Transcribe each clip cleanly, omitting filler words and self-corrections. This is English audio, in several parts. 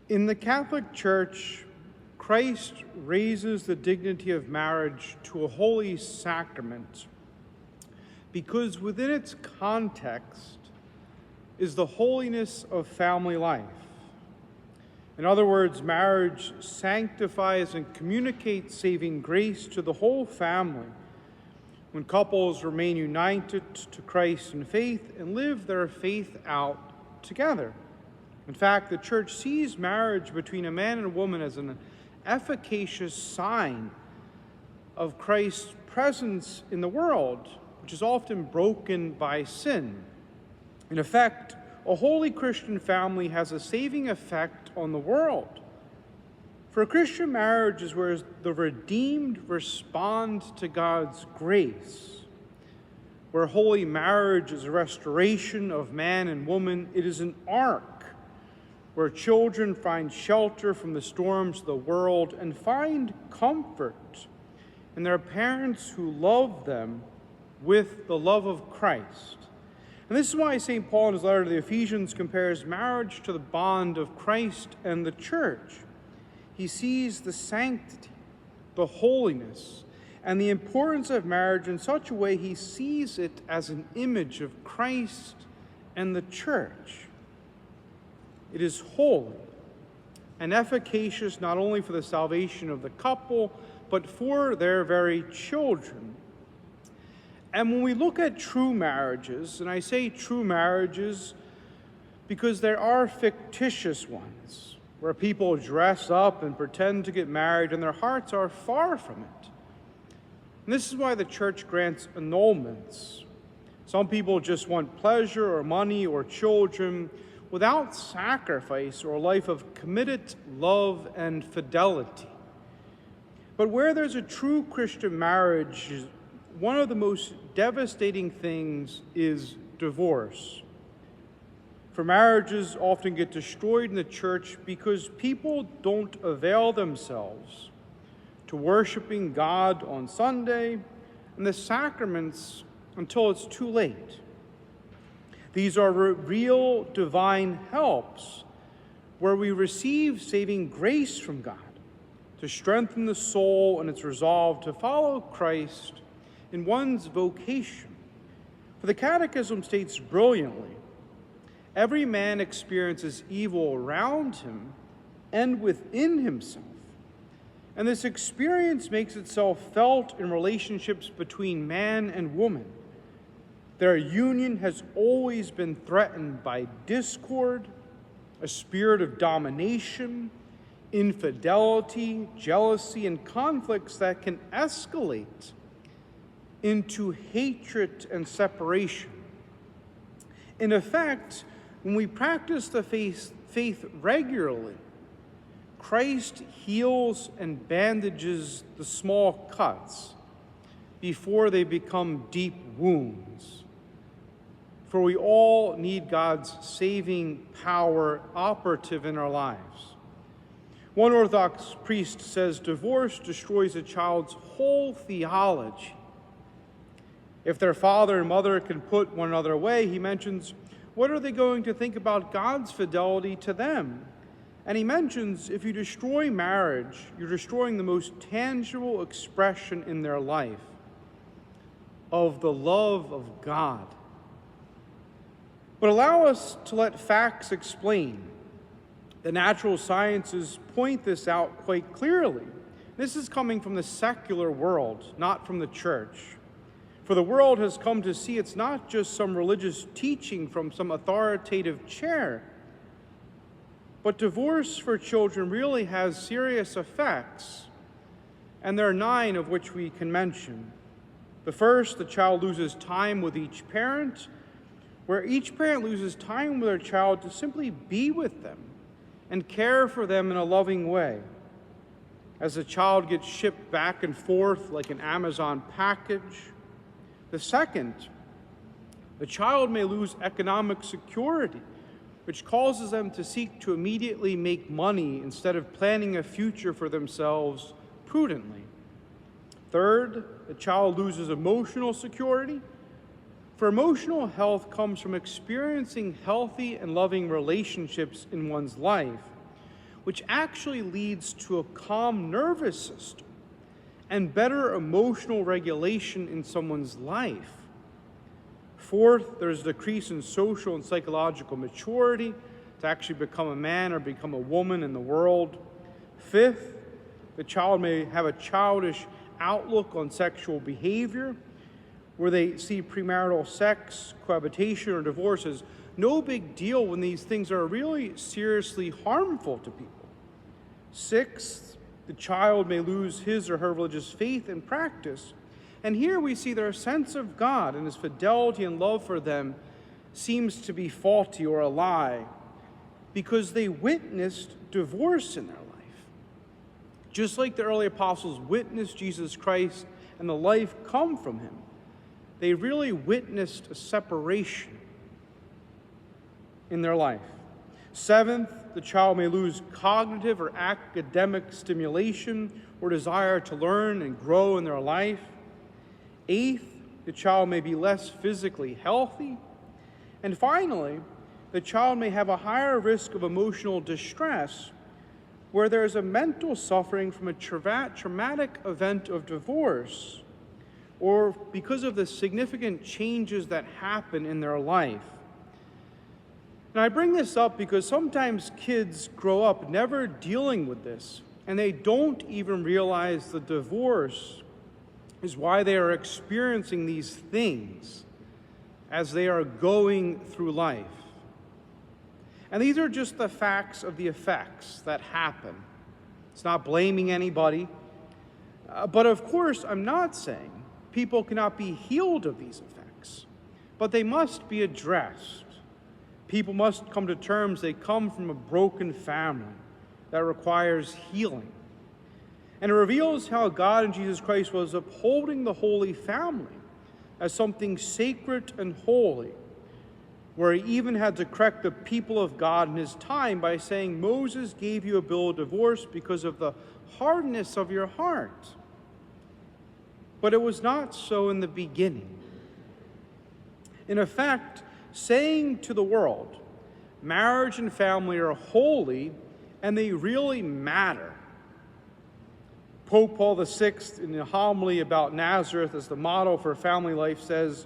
In the Catholic Church, Christ raises the dignity of marriage to a holy sacrament because within its context is the holiness of family life. In other words, marriage sanctifies and communicates saving grace to the whole family when couples remain united to Christ in faith and live their faith out together. In fact, the Church sees marriage between a man and a woman as an efficacious sign of Christ's presence in the world, which is often broken by sin. In effect, a holy Christian family has a saving effect on the world. For a Christian marriage is where the redeemed respond to God's grace. Where holy marriage is a restoration of man and woman, it is an ark where children find shelter from the storms of the world and find comfort in their parents who love them with the love of Christ. And this is why St. Paul in his letter to the Ephesians compares marriage to the bond of Christ and the church. He sees the sanctity, the holiness, and the importance of marriage in such a way he sees it as an image of Christ and the church. It is holy and efficacious not only for the salvation of the couple, but for their very children. And when we look at true marriages, and I say true marriages because there are fictitious ones, where people dress up and pretend to get married and their hearts are far from it. And this is why the Church grants annulments. Some people just want pleasure or money or children without sacrifice or a life of committed love and fidelity. But where there's a true Christian marriage, one of the most devastating things is divorce. For marriages often get destroyed in the church because people don't avail themselves to worshiping God on Sunday and the sacraments until it's too late. These are real divine helps where we receive saving grace from God to strengthen the soul in its resolve to follow Christ in one's vocation. For the Catechism states brilliantly, every man experiences evil around him and within himself. And this experience makes itself felt in relationships between man and woman. Their union has always been threatened by discord, a spirit of domination, infidelity, jealousy, and conflicts that can escalate into hatred and separation. In effect, when we practice the faith regularly, Christ heals and bandages the small cuts before they become deep wounds. For we all need God's saving power operative in our lives. One Orthodox priest says divorce destroys a child's whole theology. If their father and mother can put one another away, he mentions, what are they going to think about God's fidelity to them? And he mentions, if you destroy marriage, you're destroying the most tangible expression in their life of the love of God. But allow us to let facts explain. The natural sciences point this out quite clearly. This is coming from the secular world, not from the church. For the world has come to see it's not just some religious teaching from some authoritative chair, but divorce for children really has serious effects, and there are 9 of which we can mention. The first, the child loses time with each parent, where each parent loses time with their child to simply be with them and care for them in a loving way. As the child gets shipped back and forth like an Amazon package. The second, the child may lose economic security, which causes them to seek to immediately make money instead of planning a future for themselves prudently. Third, the child loses emotional security. For emotional health comes from experiencing healthy and loving relationships in one's life, which actually leads to a calm nervous system and better emotional regulation in someone's life. Fourth, there's a decrease in social and psychological maturity to actually become a man or become a woman in the world. Fifth, the child may have a childish outlook on sexual behavior, where they see premarital sex, cohabitation, or divorce as no big deal when these things are really seriously harmful to people. Sixth, the child may lose his or her religious faith and practice. And here we see their sense of God and his fidelity and love for them seems to be faulty or a lie because they witnessed divorce in their life. Just like the early apostles witnessed Jesus Christ and the life come from him, they really witnessed a separation in their life. Seventh, the child may lose cognitive or academic stimulation or desire to learn and grow in their life. Eighth, the child may be less physically healthy. And finally, the child may have a higher risk of emotional distress where there is a mental suffering from a traumatic event of divorce or because of the significant changes that happen in their life. And I bring this up because sometimes kids grow up never dealing with this, and they don't even realize the divorce is why they are experiencing these things as they are going through life. And these are just the facts of the effects that happen. It's not blaming anybody. But of course, I'm not saying people cannot be healed of these effects, but they must be addressed. People must come to terms they come from a broken family that requires healing. And it reveals how God in Jesus Christ was upholding the Holy Family as something sacred and holy, where he even had to correct the people of God in his time by saying, Moses gave you a bill of divorce because of the hardness of your heart. But it was not so in the beginning. In effect, saying to the world, marriage and family are holy and they really matter. Pope Paul VI, in a homily about Nazareth as the model for family life, says,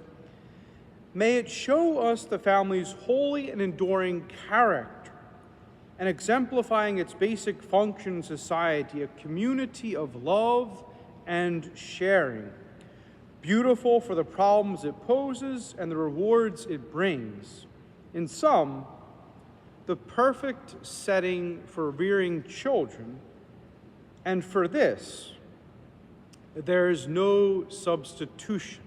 may it show us the family's holy and enduring character and exemplifying its basic function in society, a community of love and sharing, beautiful for the problems it poses and the rewards it brings. In sum, the perfect setting for rearing children, and for this, there is no substitution.